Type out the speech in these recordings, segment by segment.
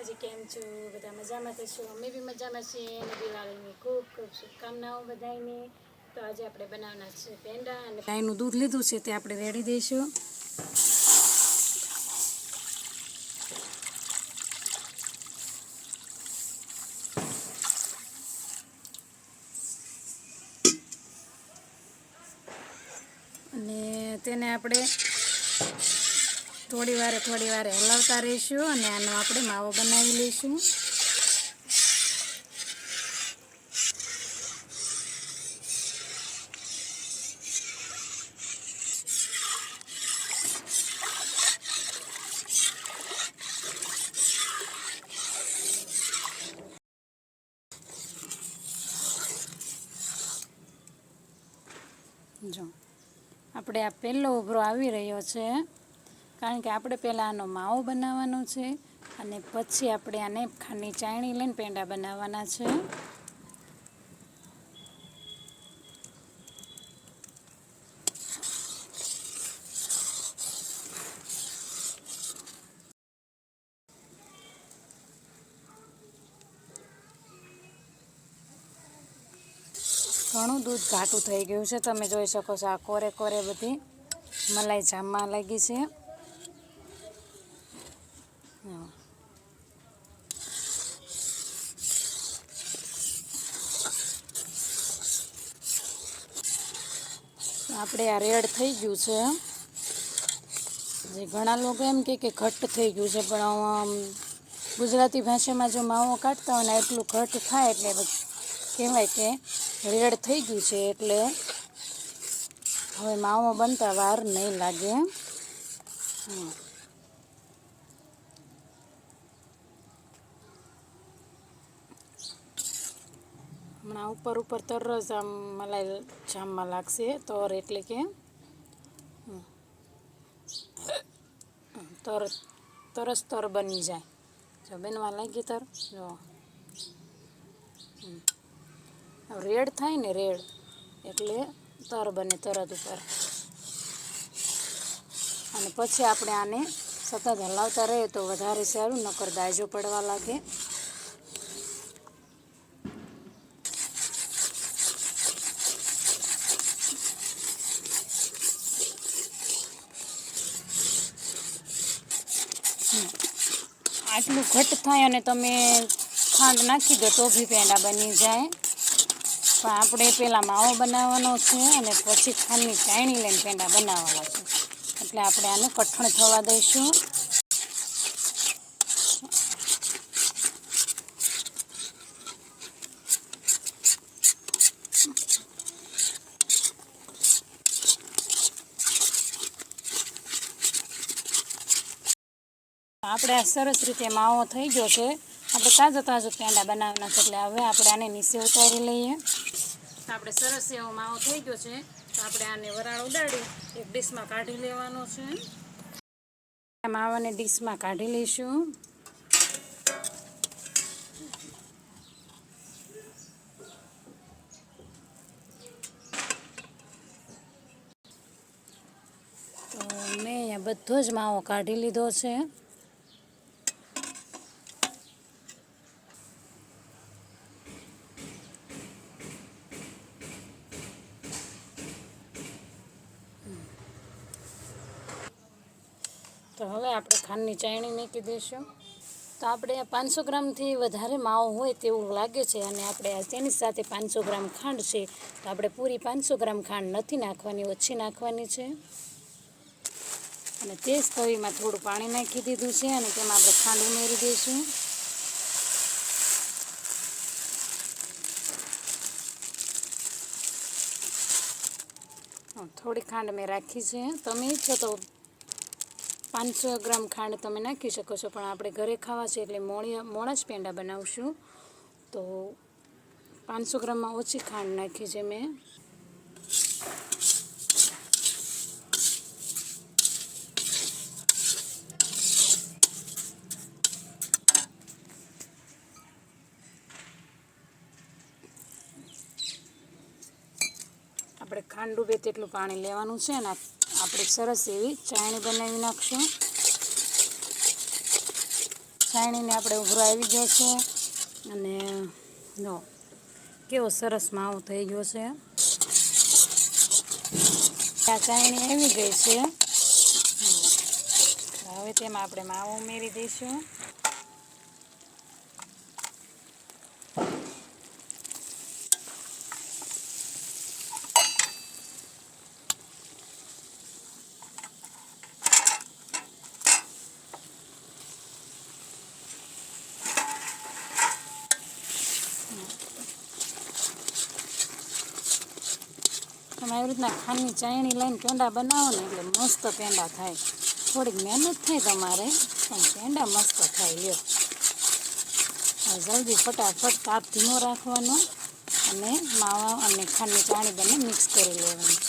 માતાજી, કેમ છો? બધા મજામાં થશો? અમે બી મજામાં છીએ અને દિવાળીની ખૂબ ખૂબ શુભકામનાઓ બધાને. તો આજે આપણે બનાવવાના છે પેંડા અને ગાયનું દૂધ લીધું છે તે આપણે રેડી દઈશું. અને તેને આપણે થોડી વાર હલાવતા રહીશું અને આનો આપણે માવો બનાવી લઈશું. જો આપણે આ પહેલો ઉભરો આવી રહ્યો છે, કારણ કે આપણે પહેલાં આનો માવો બનાવવાનો છે અને પછી આપણે આને ખાંડની ચાયણી લઈને પેંડા બનાવવાના છે. ઘણું દૂધ ઘાટું થઈ ગયું છે, તમે જોઈ શકો છો. આ કોરે કોરે બધી મલાઈ જામવા લાગી છે. આપણે આ રેડ થઈ ગયું છે. જે ઘણા લોકો એમ કે ઘટ્ટ થઈ ગયું છે, પણ ગુજરાતી ભાષામાં જો માવો કાઢતા હોય ને એટલું ઘટ્ટ થાય એટલે કહેવાય કે રેડ થઈ ગયું છે. એટલે હવે માવો બનતા વાર નહીં લાગે. હમણાં ઉપર તરસ આમ મલાઈ જામવા લાગશે. તર એટલે કે તર બની જાય. જો બનવા લાગી તર, જો રેડ થાય ને રેડ એટલે તર બને તરત ઉપર. અને પછી આપણે આને સતત હલાવતા રહીએ તો વધારે સારું, નકર દાજો પડવા લાગે. આટલું ઘટ્ટ થાય અને તમે ખાંડ નાખી દો તો બી પેંડા બની જાય. પણ આપણે પહેલાં માવો બનાવવાનો છે અને પછી ખાંડની ચાયણી લઈને પેંડા બનાવવાના છે. એટલે આપણે આને કઠણ થવા દઈશું. આપણે આ સરસ રીતે માવો થઈ ગયો છે. આપણે તાજો પેંડા બનાવવાના છે, એટલે હવે આપણે આને નીચે ઉતારી લઈએ. તો આપણે સરસ એવો માવો થઈ ગયો છે. તો આપણે આને વરાળ ઉડાડી એક ડીશમાં કાઢી લેવાનો છે. માવાને ડીશમાં કાઢી લઈશું. તો મેં અહીંયા બધો જ માવો કાઢી લીધો છે. તો હવે આપણે ખાંડની ચાયણી મૂકી દઈશું. તો આપણે 500 ગ્રામથી વધારે માવો હોય તેવું લાગે છે, અને આપણે તેની સાથે 500 ગ્રામ ખાંડ છે. તો આપણે પૂરી 500 ગ્રામ ખાંડ નથી નાખવાની, ઓછી નાખવાની છે. અને તે જ તવીમાં થોડું પાણી નાખી દીધું છે અને તેમાં આપણે ખાંડ ઉમેરી દઈશું. થોડી ખાંડ મેં રાખી છે. તમે ઈચ્છો તો 500 ગ્રામ ખાંડ તમે નાખી શકો છો, પણ આપણે ઘરે ખાવા છે એટલે મોડા જ પેંડા બનાવશું. તો 500 ગ્રામમાં ઓછી ખાંડ નાખી છે મેં. આપણે ખાંડ ડૂબે તેટલું પાણી લેવાનું છે ને આપણે સરસ એવી ચાયણી બનાવી નાખશું. ચાણીને આપણે ઉભરો આવી ગયો છે અને જો કેવો સરસ માવો થઈ ગયો છે. આ ચાણી આવી ગઈ છે. હવે તેમાં આપણે માવો ઉમેરી દઈશું. તમે આવી રીતના ખાંડની ચાયણી લઈને પેંડા બનાવો ને એટલે મસ્ત પેંડા થાય. થોડીક મહેનત થાય તમારે, પણ પેંડા મસ્ત થાય. લ્યો, જલ્દી ફટાફટ તાપ ધીમો રાખવાનો અને માવા અને ખાંડની ચાયણી બંને મિક્સ કરી લેવાની.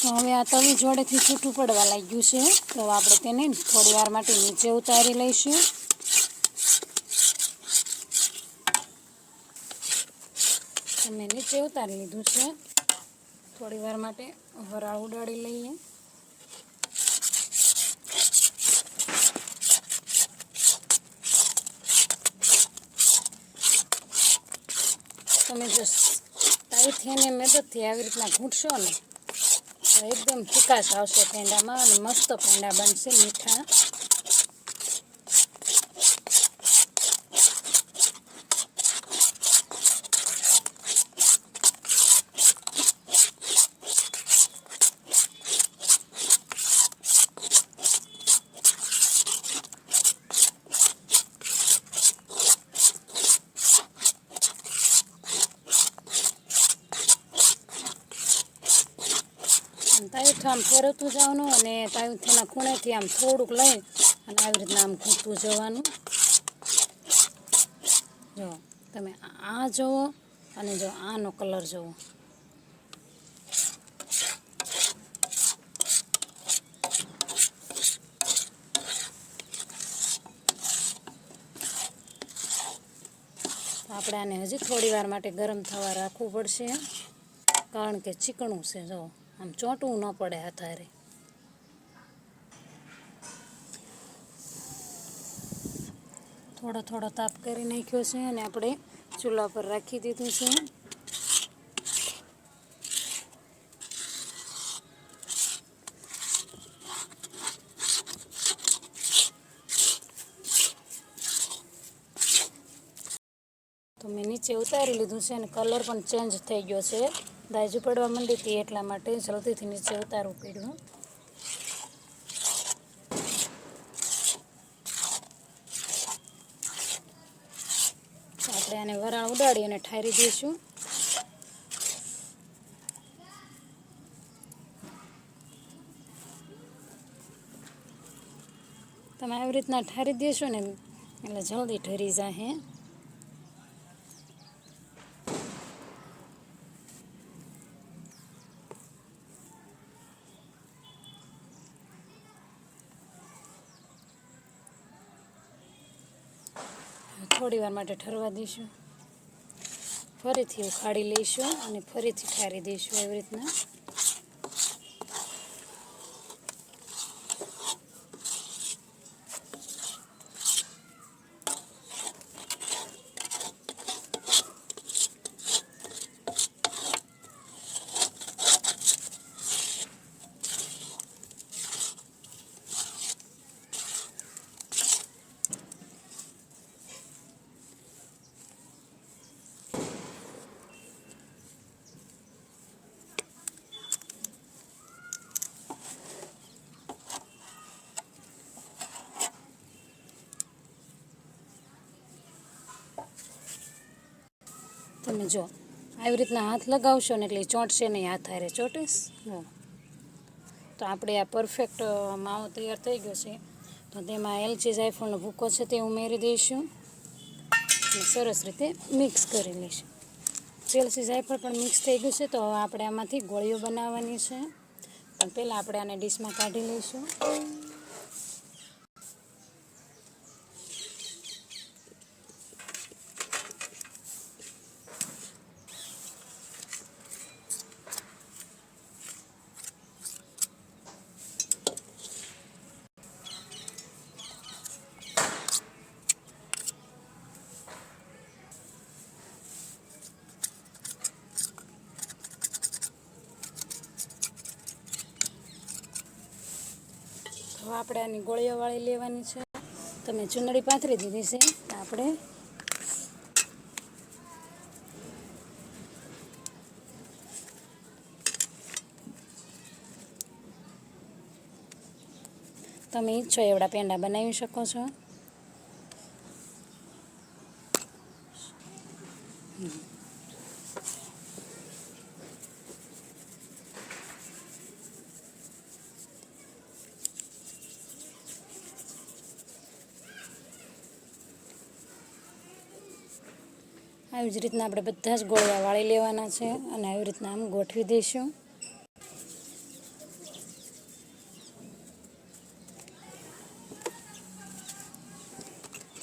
તો હવે આ તવી જોડેથી છૂટું પડવા લાગ્યું છે, તો આપણે તેને થોડી વાર માટે નીચે ઉતારી લઈશું. મેં નીચે ઉતારી લીધું છે. થોડી વાર માટે વરાળ ઉડાડી લઈએ. તમે જો તાવીથી અને મદદથી આવી રીતના ઘૂંટશો ને તો એકદમ ચીકાશ આવશે પેંડામાં અને મસ્ત પેંડા બનશે મીઠા. તાવીથી આમ ફેરવતું જવાનું અને તાવીથીના ખૂણેથી આમ થોડુંક લઈ અને આવી રીતના આમ ઘૂંટતું જવાનું. જો તમે આ જુઓ અને જો આનો કલર જુઓ. આપણે આને હજી થોડી વાર માટે ગરમ થવા રાખવું પડશે, કારણ કે ચીકણું છે. જો આમ ચોંટવું ન પડે હાથારે. થોડો થોડો તાપ કરી નાખ્યો છે અને આપણે ચૂલા પર રાખી દીધું છે. તો મેં નીચે ઉતારી લીધું છે અને કલર પણ ચેન્જ થઈ ગયો છે. દાજુ પડવા માંડી હતી એટલા માટે જલ્દીથી નીચે ઉતારવું પડ્યું. આપણે આને વરાળ ઉડાડી અને ઠારી દઈશું. તમે આવી રીતના ઠારી દેશો ને એટલે જલ્દી ઠરી જાય. થોડી વાર માટે ઠરવા દઈશું. ફરીથી ઉખાડી લઈશું અને ફરીથી ઠારી દઈશું એવી રીતના. તમે જો આવી રીતના હાથ લગાવશો ને એટલે ચોંટશે નહીં, હાથ હારે ચોટીશ. તો આપણે આ પરફેક્ટ માવો તૈયાર થઈ ગયો છે. તો તેમાં એલચી જાયફળનો ભૂકો છે તે ઉમેરી દઈશું અને સરસ રીતે મિક્સ કરી લઈશું. એલચી જાયફળ પણ મિક્સ થઈ ગયું છે. તો હવે આપણે આમાંથી ગોળીઓ બનાવવાની છે, પણ પહેલાં આપણે આને ડીશમાં કાઢી લઈશું. હવે આપણે આની ગોળીઓ વાળી લેવાની છે. તમે ચૂંદડી પાથરી દીધી છે. આપણે તમે ઈચ્છો એવડા પેંડા બનાવી શકો છો. આવી જ રીતના આપણે બધા જ ગોળિયા વાળી લેવાના છે અને આવી રીતના આમ ગોઠવી દઈશું.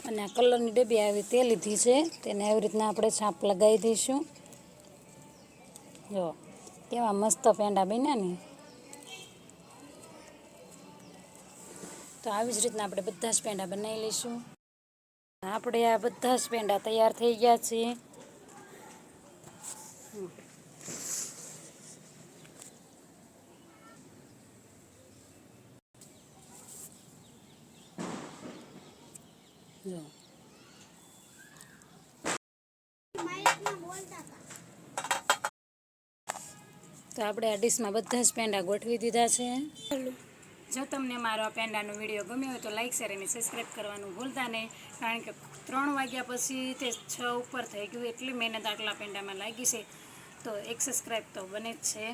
અને આ કલરની ડબ્બી આવી તે લીધી છે, તેને આવી રીતના આપણે છાપ લગાવી દઈશું. જો કેવા મસ્ત પેંડા બન્યા ને. તો આવી જ રીતના આપણે બધા જ પેંડા બનાવી લઈશું. આપણે આ બધા જ પેંડા તૈયાર થઈ ગયા છે. જો તો આપણે આ ડીશમાં બધા જ પેંડા ગોઠવી દીધા છે. જો તમને મારો આ પેંડાનો વિડીયો ગમ્યો હોય તો લાઈક શેર અને સબસ્ક્રાઈબ કરવાનું ભૂલતા નહીં, કારણ કે 3 વાગ્યા પછી તે 6 ઉપર થઈ ગયું, એટલી મહેનત આટલા પેંડામાં લાગી છે, તો એક સબસ્ક્રાઈબ તો બને જ છે.